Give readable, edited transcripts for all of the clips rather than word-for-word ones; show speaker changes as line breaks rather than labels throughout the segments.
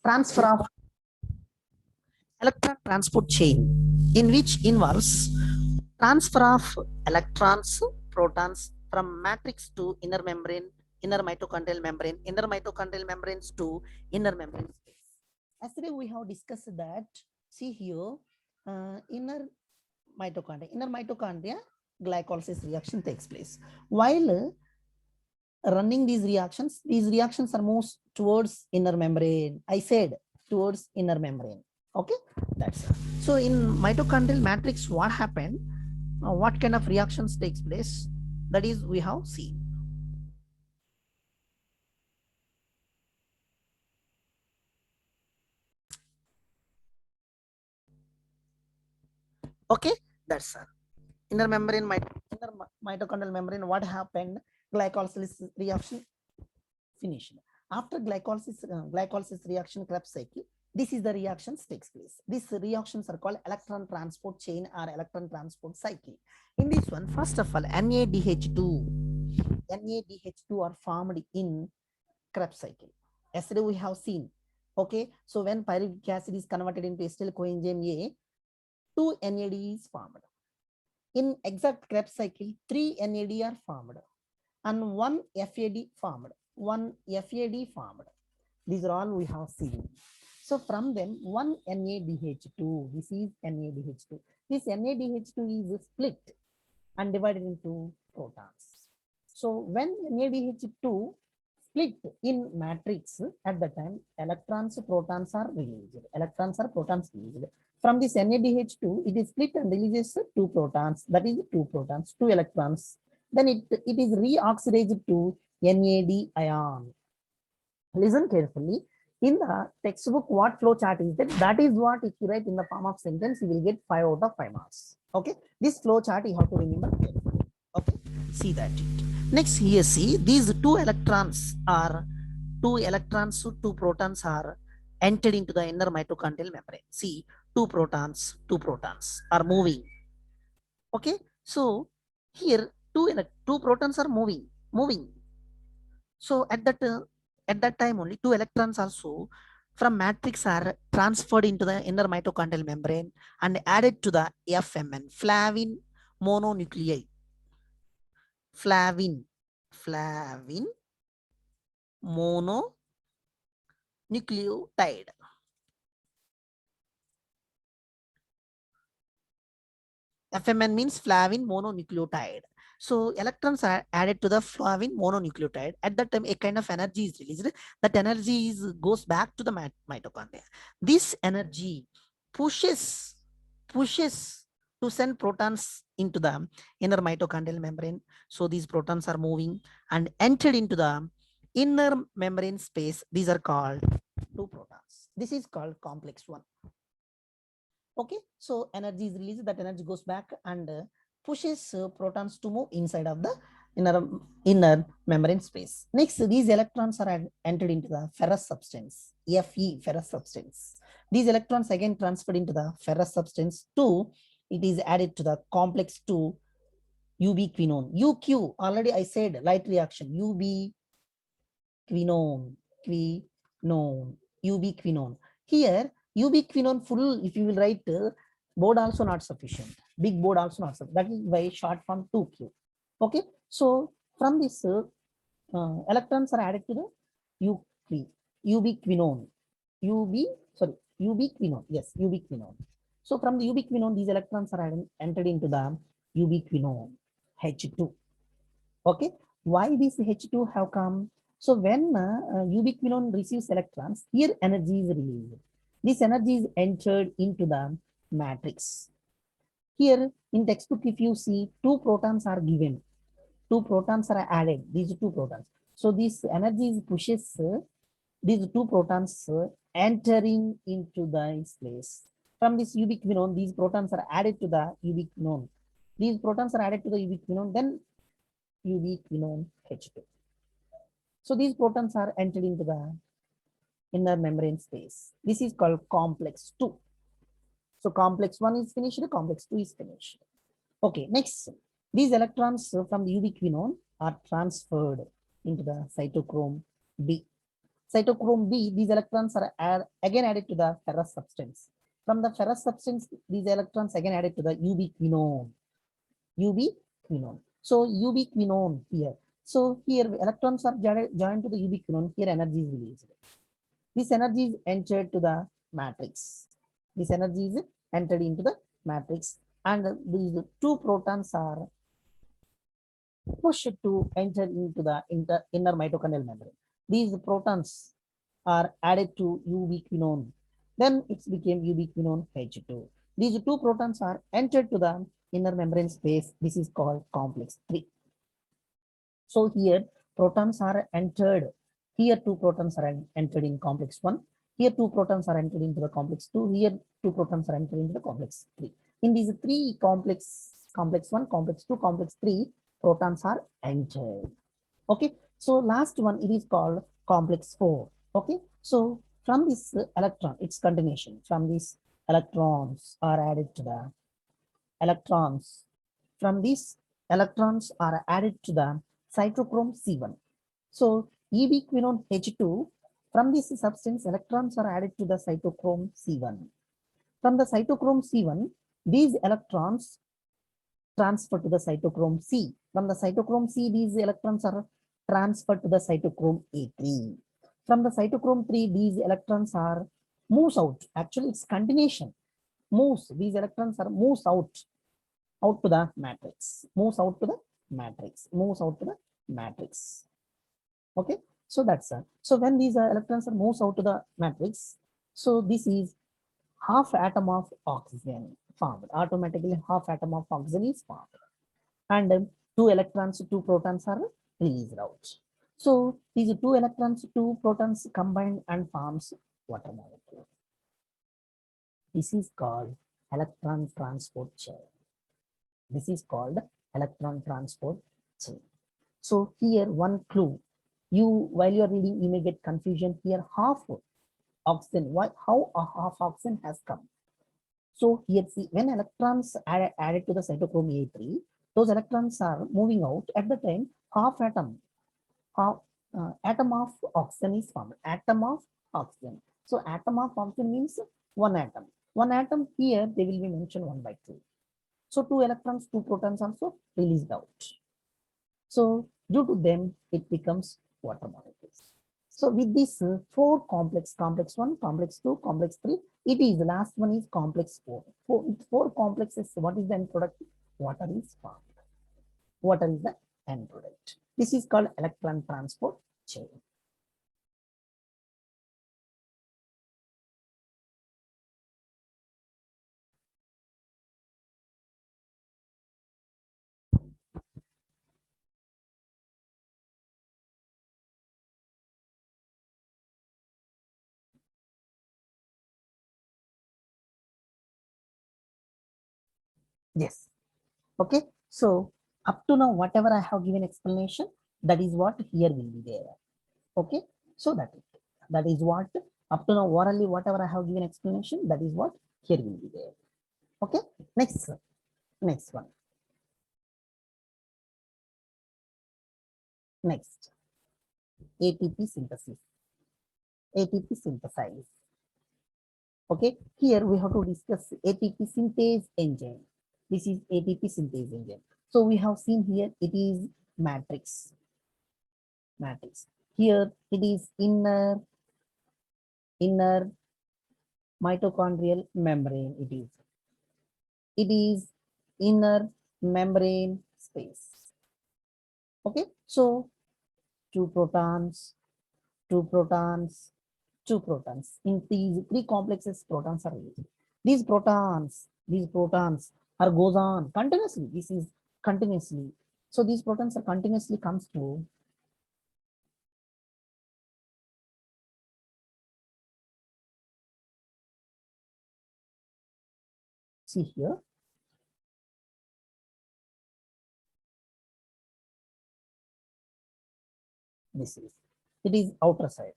transfer of electron transport chain, in which involves transfer of electrons, protons from matrix to inner membrane, inner mitochondrial membrane, inner mitochondrial membranes to inner membrane space. Yesterday we have discussed that. See here, inner mitochondria glycolysis reaction takes place. While running these reactions are moved towards inner membrane. I said towards inner membrane. Okay, that's so in mitochondrial matrix. What happened? What kind of reactions takes place? That is, we have seen. Okay, that's inner membrane, inner mitochondrial membrane. What happened? Glycolysis reaction finished. After glycolysis reaction Krebs cycle, this is the reactions takes place. These reactions are called electron transport chain or electron transport cycle. In this one, first of all, NADH2 are formed in Krebs cycle. Yesterday we have seen. Okay, so when pyruvic acid is converted into acetyl coenzyme A, 2 NAD is formed. In exact Krebs cycle, 3 NAD are formed and 1 FAD formed. These are all we have seen. So from them, 1 NADH2, this is NADH2. This NADH2 is split and divided into protons. So when NADH2 split in matrix, at the time, electrons, protons are released. From this NADH2, it is split and releases 2 protons, that is 2 protons, 2 electrons. Then it is reoxidized to NAD ion. Listen carefully. In the textbook, what flow chart is that? That is what if you write in the form of sentence, you will get 5 out of 5 marks. Okay. This flow chart you have to remember carefully. Okay. See that. Next here, see these 2 electrons, 2 protons are entered into the inner mitochondrial membrane. See, 2 protons are moving. Okay. So here, two protons are moving. So at that time only 2 electrons also from matrix are transferred into the inner mitochondrial membrane and added to the FMN, flavin mononucleotide. Flavin mononucleotide. FMN means flavin mononucleotide. So electrons are added to the flavin mononucleotide. At that time, a kind of energy is released. That energy goes back to the mitochondria. This energy pushes to send protons into the inner mitochondrial membrane. So these protons are moving and entered into the inner membrane space. These are called 2 protons. This is called complex 1. Okay, so energy is released, that energy goes back and pushes protons to move inside of the inner membrane space. Next, these electrons are entered into the ferrous substance, Fe, ferrous substance. These electrons again transferred into the ferrous substance 2. It is added to the complex 2 ubiquinone. UQ, already I said, light reaction, ubiquinone. Here, ubiquinone full, if you will write, board also not sufficient. Big board also not sufficient. That is why short form 2Q. Okay. So from this, electrons are added to the ubiquinone. Ubiquinone. Yes, ubiquinone. So from the ubiquinone, these electrons are entered into the ubiquinone, H2. Okay. Why this H2 have come? So when ubiquinone receives electrons, here energy is released. This energy is entered into the matrix. Here in textbook, if you see, 2 protons are given. 2 protons are added. These 2 protons. So this energy pushes these 2 protons entering into the place. From this ubiquinone, these protons are added to the ubiquinone. These protons are added to the ubiquinone, then ubiquinone H2. So these protons are entered into the inner membrane space. This is called complex 2. So complex 1 is finished, complex 2 is finished. Okay, next, these electrons from the ubiquinone are transferred into the cytochrome B. Cytochrome B, these electrons are again added to the ferrous substance. From the ferrous substance, these electrons again added to the ubiquinone. Ubiquinone. So ubiquinone here. So here electrons are joined to the ubiquinone. Here energy is released. This energy is entered to the matrix. This energy is entered into the matrix, and these two protons are pushed to enter into the inner mitochondrial membrane. These protons are added to ubiquinone. Then it became ubiquinone H2. These two protons are entered to the inner membrane space. This is called complex 3. So here protons are entered. Here two protons are entered in complex 1. Here two protons are entered into the complex 2. Here two protons are entered into the complex 3. In these three complex 1, complex 2, complex 3, protons are entered. Okay. So last one, it is called complex 4. Okay. So from this electron, its continuation, from these electrons are added to the electrons. From these electrons are added to the cytochrome C1. So ubiquinone H2, from this substance, electrons are added to the cytochrome C1. From the cytochrome C1, these electrons transfer to the cytochrome C. From the cytochrome C, these electrons are transferred to the cytochrome A3. From the cytochrome 3, these electrons are moves out. Actually, it's continuation. Moves. These electrons are moves out to the matrix. Moves out to the matrix. Moves out to the matrix. Okay. So that's so when these electrons are moves out to the matrix, so this is half atom of oxygen formed. Automatically half atom of oxygen is formed. And two electrons, two protons are released out. So these two electrons, two protons combined and forms water molecule. This is called electron transport chain. This is called electron transport chain. So here one clue. While you are reading, you may get confusion here. Half oxygen. Why? How a half oxygen has come? So here see, when electrons are added to the cytochrome A3, those electrons are moving out. At the time, half atom of oxygen is formed. Atom of oxygen. So atom of oxygen means one atom. One atom here they will be mentioned 1/2. So two electrons, two protons also released out. So due to them, it becomes water molecules. So with this four complex 1, complex 2, complex 3, it is the last one is complex 4. Four complexes, what is the end product? Water is formed. Water is the end product. This is called electron transport chain. Yes. Okay. So up to now, whatever I have given explanation, that is what here will be there. Okay. So that is what up to now orally whatever I have given explanation, that is what here will be there. Okay. Next one. Next, ATP synthesis. ATP synthesize. Okay. Here we have to discuss ATP synthase engine. This is ATP synthase engine. So we have seen here it is matrix. Here it is inner mitochondrial membrane. It is inner membrane space. Okay. So two protons. In these three complexes, protons are released. These protons are goes on continuously. This is continuously. So these protons are continuously comes to see here. This is it is outer side.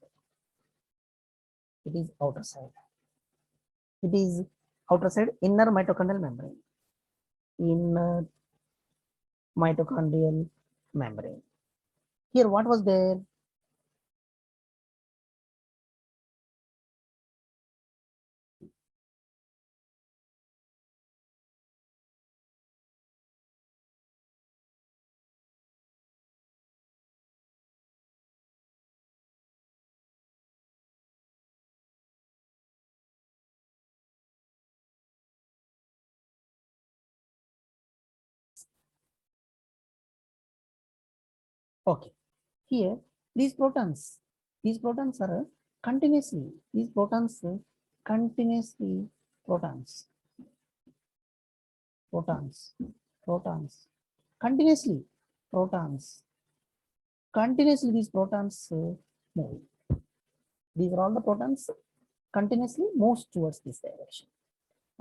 It is outer side. It is outer side, inner mitochondrial membrane. Inner mitochondrial membrane. Here, what was there? Okay, here these protons are continuously, these protons continuously, protons, protons, protons, continuously, protons, continuously these protons move. These are all the protons continuously moves towards this direction.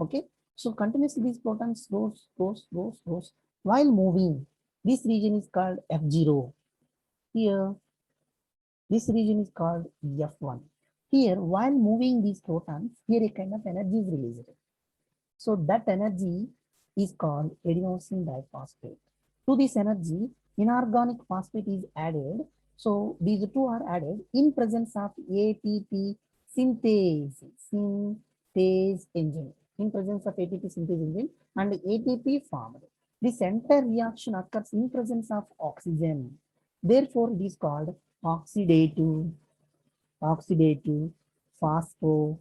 Okay, so continuously these protons goes while moving. This region is called F0. Here, this region is called F1. Here, while moving these protons, here a kind of energy is released. So that energy is called adenosine diphosphate. To this energy, inorganic phosphate is added. So these two are added in presence of ATP synthase engine. In presence of ATP synthase engine and ATP formed. This entire reaction occurs in presence of oxygen. Therefore, it is called oxidative phosphorylation,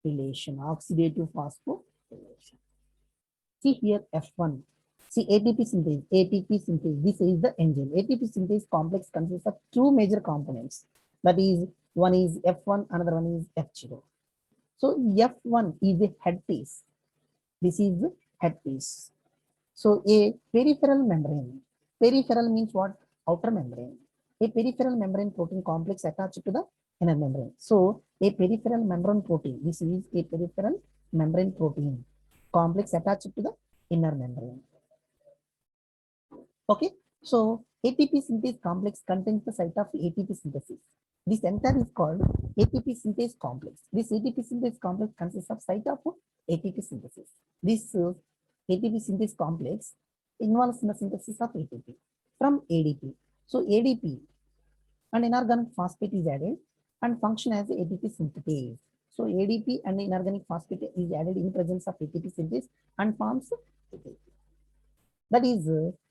oxidative phosphorylation. See here F1. See ATP synthase. This is the engine. ATP synthase complex consists of two major components. That is, one is F1, another one is F0. So F1 is a head piece. This is the head piece. So a peripheral membrane. Peripheral means what? Outer membrane. A peripheral membrane protein complex attached to the inner membrane. So a peripheral membrane protein. This is a peripheral membrane protein complex attached to the inner membrane. Okay. So ATP synthase complex contains the site of ATP synthesis. This entire is called ATP synthase complex. This ATP synthase complex consists of site of ATP synthesis. This ATP synthase complex involves in the synthesis of ATP from ADP. So ADP and inorganic phosphate is added and function as ATP synthetase. So ADP and inorganic phosphate is added in presence of ATP synthase and forms ATP. That is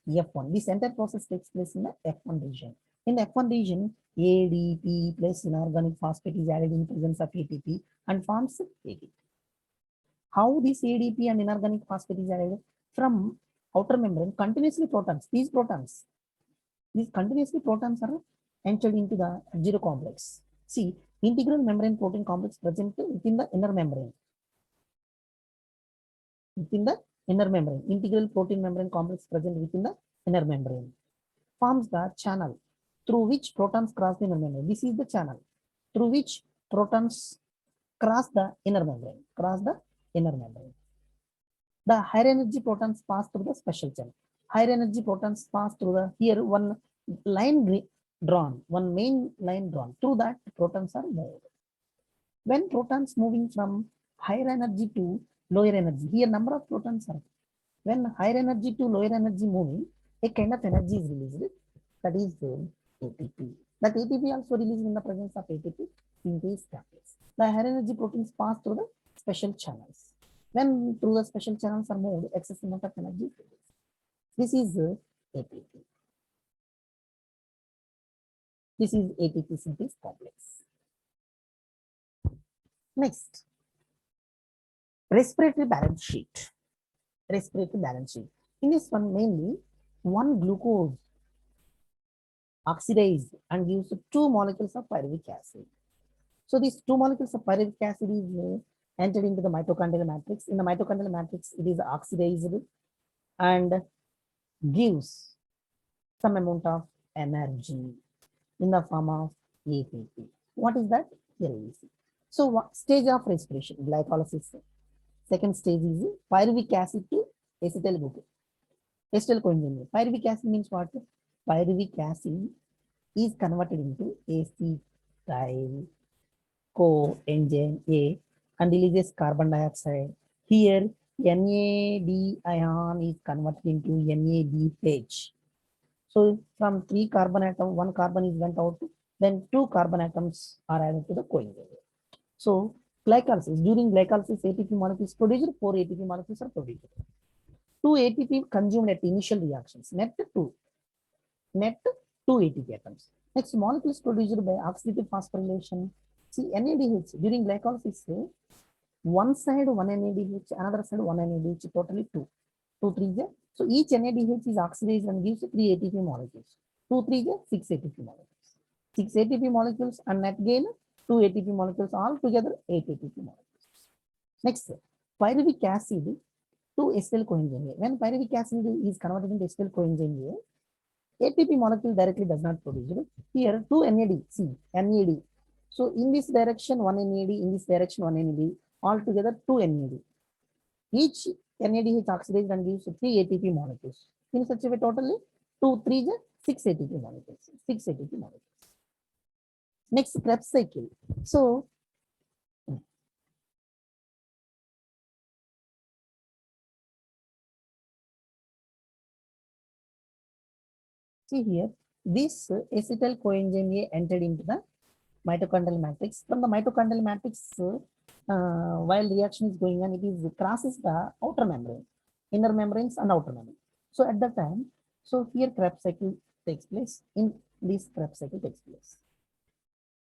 F1. This entire process takes place in the F1 region. In the F1 region, ADP plus inorganic phosphate is added in presence of ATP and forms ATP. How this ADP and inorganic phosphate is added? From outer membrane, continuously protons. These continuously protons are entered into the F0 complex. See, integral membrane protein complex present within the inner membrane. Within the inner membrane, integral protein membrane complex present within the inner membrane forms the channel through which protons cross the inner membrane. This is the channel through which protons cross the inner membrane. The higher energy protons pass through the special channel. Higher energy protons pass through the here one line drawn, one main line drawn. Through that protons are moved. When protons moving from higher energy to lower energy, here number of protons are. When higher energy to lower energy moving, a kind of energy is released. That is ATP. That ATP also released in the presence of ATP in these complex. The higher energy proteins pass through the special channels. When through the special channels are moved, excess amount of energy is released. This is ATP. This is ATP synthase complex. Next, respiratory balance sheet. Respiratory balance sheet. In this one, mainly one glucose oxidized and gives two molecules of pyruvic acid. So these two molecules of pyruvic acid is entered into the mitochondrial matrix. In the mitochondrial matrix, it is oxidized and gives some amount of energy in the form of ATP. What is that? Here we see. So what stage of respiration? Glycolysis. Second stage is pyruvic acid to acetyl coenzyme. Pyruvic acid means what? Pyruvic acid is converted into acetyl coenzyme A and releases carbon dioxide. Here, NAD ion is converted into NADH. So from 3 carbon atom, 1 carbon is went out, then 2 carbon atoms are added to the coenzyme. So glycolysis, during glycolysis, ATP molecules produced, 4 ATP molecules are produced. 2 ATP consumed at initial reactions, net 2 ATP atoms. Next, molecules produced by oxidative phosphorylation. See, NADH during glycolysis, one side 1 NADH, another side 1 NADH, totally 2. 2 3 is So each NADH is oxidized and gives 3 ATP molecules. 2, 3 is 6 ATP molecules. 6 ATP molecules and net gain 2 ATP molecules, all together 8 ATP molecules. Next, pyruvic acid to acetyl coenzyme A. When pyruvic acid is converted into acetyl coenzyme A, ATP molecule directly does not produce it. Here 2 NAD, see NAD. So in this direction 1 NAD, in this direction 1 NAD, all together 2 NAD. Each NADH oxidized and gives 3 ATP molecules. In such a way, totally 2, 3 is 6 ATP molecules. 6 ATP molecules. Next, Krebs cycle. So, see here, this acetyl coenzyme A entered into the mitochondrial matrix. From the mitochondrial matrix, while reaction is going on, it is crosses the outer membrane, inner membranes and outer membrane. So at that time, so here Krebs cycle takes place. In this Krebs cycle takes place.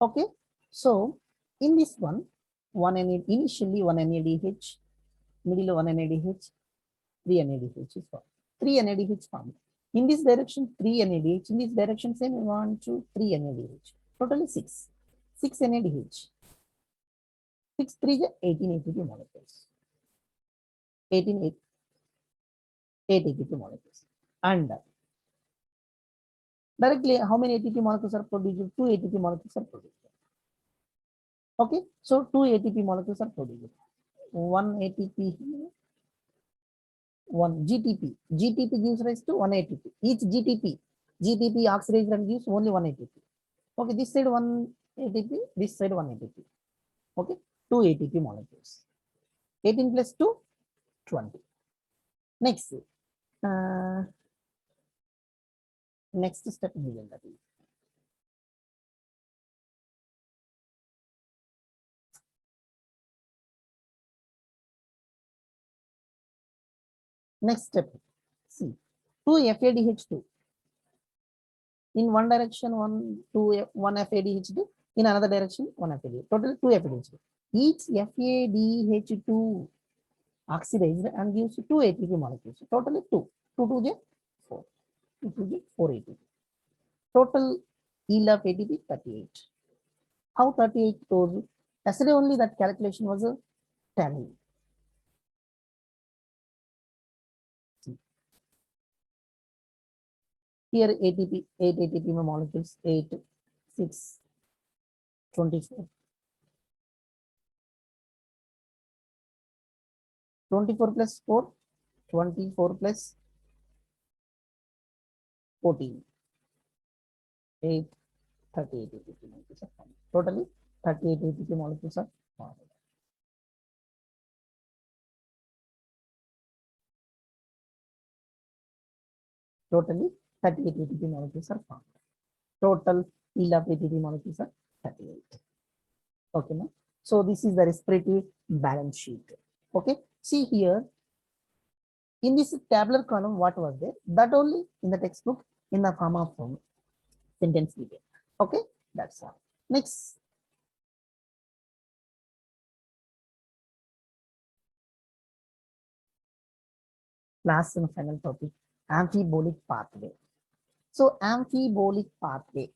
Okay, so in this one, initially 1 NADH, middle 1 NADH, 3 NADH is formed. 3 NADH formed. In this direction, 3 NADH. In this direction, same 1, 2, 3 NADH. Totally 6. 6 NADH. 6, 3 is 18 ATP molecules. 18, 8 ATP molecules. And directly, how many ATP molecules are produced? 2 ATP molecules are produced. Okay, so 2 ATP molecules are produced. 1 ATP, 1 GTP. GTP gives rise to 1 ATP. Each GTP oxidized and gives only 1 ATP. Okay, this side 1 ATP, this side 1 ATP. Okay, 2 ATP molecules. 18 plus 2, 20. Next, next step is that. Next step, see, 2 FADH2. In one direction, 1 FADH2. In another direction, 1 FADH2. Total 2 FADH2. Each FADH2 oxidized and gives 2 ATP molecules. Totally 2. 2 to 4. 2 to 4 ATP. Total yield of ATP 38. How 38 goes? Yesterday only that calculation was a tally. Here ATP, 8 ATP molecules, 8, 6, 24. 24 plus 4, 24 plus 14, 8, 38 ATP molecules are formed. Totally 38 ATP molecules are formed. Totally 38 ATP molecules are formed. Total yield of ATP molecules are 38. Okay, now, so this is the respiratory balance sheet. Okay, see here in this tabular column, what was there? That only in the textbook in the form of sentence detail. Okay, that's all. Next, last and final topic, amphibolic pathway. So amphibolic pathway.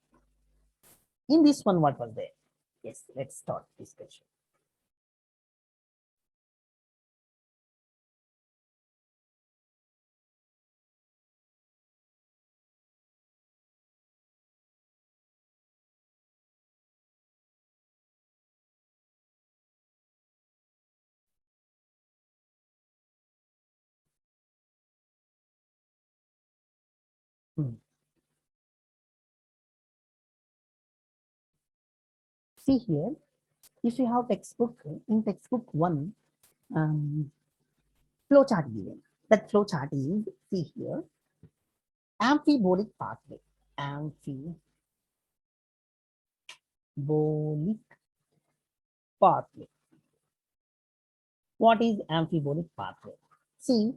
In this one, what was there? Yes, let's start discussion. See here, if you have textbook, in textbook 1, flow chart given. That flow chart is, see here, amphibolic pathway. Amphibolic pathway. What is amphibolic pathway? See,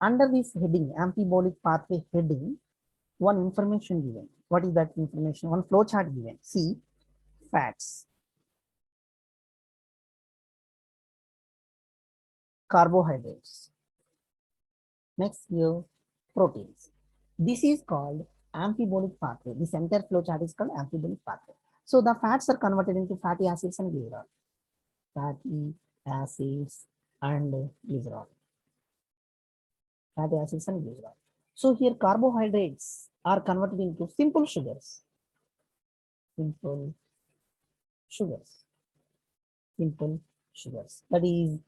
under this heading, amphibolic pathway heading, one information given. What is that information? One flow chart given. See, fats, carbohydrates, Next here, proteins. This is called amphibolic pathway. This entire flow chart is called amphibolic pathway. So the fats are converted into fatty acids and glycerol. Fatty acids and glycerol. Fatty acids and glycerol. So here carbohydrates are converted into simple sugars. Simple sugars. Simple sugars. That is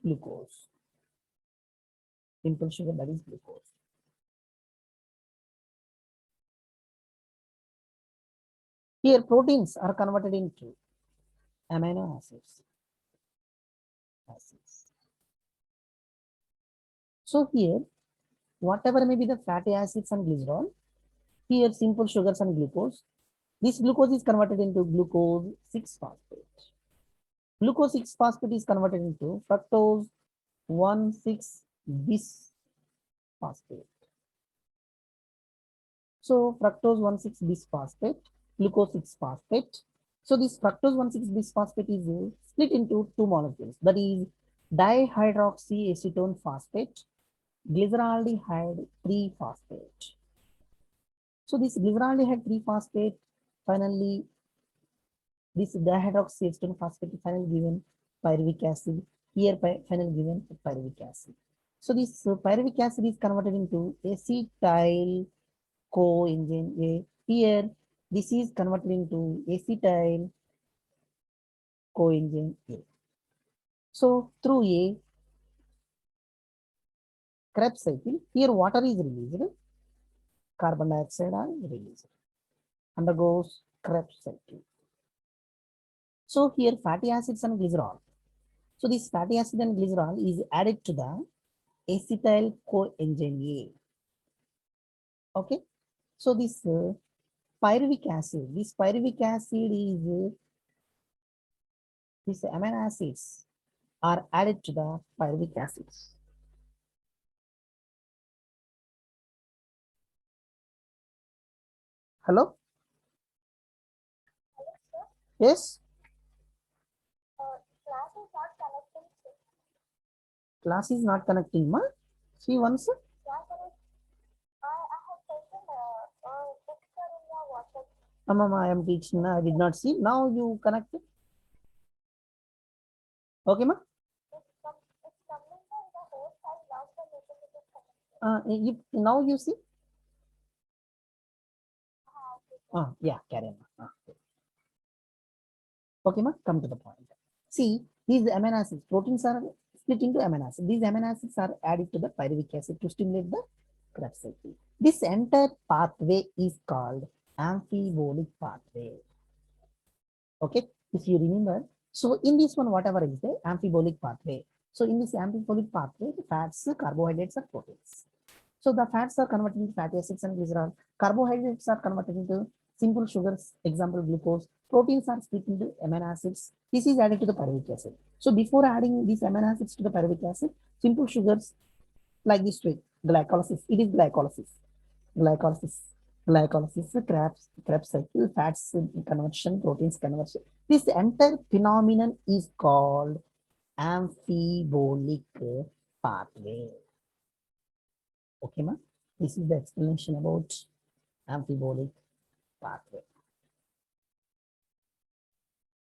glucose. Simple sugar, that is glucose. Here proteins are converted into amino acids. So here, whatever may be the fatty acids and glycerol, here simple sugars and glucose. This glucose is converted into glucose 6-phosphate. Glucose 6-phosphate is converted into fructose 1,6-bis phosphate. So fructose 1,6-bis phosphate, glucose 6-phosphate. So this fructose 1,6-bis phosphate is split into two molecules, that is dihydroxyacetone phosphate, glyceraldehyde 3-phosphate. So this glyceraldehyde 3-phosphate finally, this dihydroxyacetone phosphate is finally given pyruvic acid. Here finally given pyruvic acid. So this pyruvic acid is converted into acetyl coenzyme A. Here this is converted into acetyl coenzyme A. So through a Krebs cycle, here water is released, carbon dioxide are released, undergoes Krebs cycle. So here fatty acids and glycerol. So this fatty acid and glycerol is added to the acetyl coenzyme A. Okay. So this pyruvic acid, this these amino acids are added to the pyruvic acids. Hello? Yes? Class is not connecting, ma? See once? Mama, I am teaching. I did not see. Now you connect. Okay, ma? Now you see? Yeah, carry on. Okay, ma? Come to the point. See, these amino acids, proteins are split into amino acids. These amino acids are added to the pyruvic acid to stimulate the Krebs cycle. This entire pathway is called amphibolic pathway. Okay, if you remember, so in this one, whatever is the amphibolic pathway. So in this amphibolic pathway, the fats, carbohydrates, and proteins. So the fats are converted into fatty acids and glycerol. Carbohydrates are converted into simple sugars, example glucose. Proteins are split into amino acids. This is added to the pyruvic acid. So before adding these amino acids to the pyruvic acid, simple sugars like this way, glycolysis. It is glycolysis. Glycolysis. Glycolysis, Krebs cycle, fats conversion, proteins conversion. This entire phenomenon is called amphibolic pathway. Okay, ma? This is the explanation about amphibolic pathway.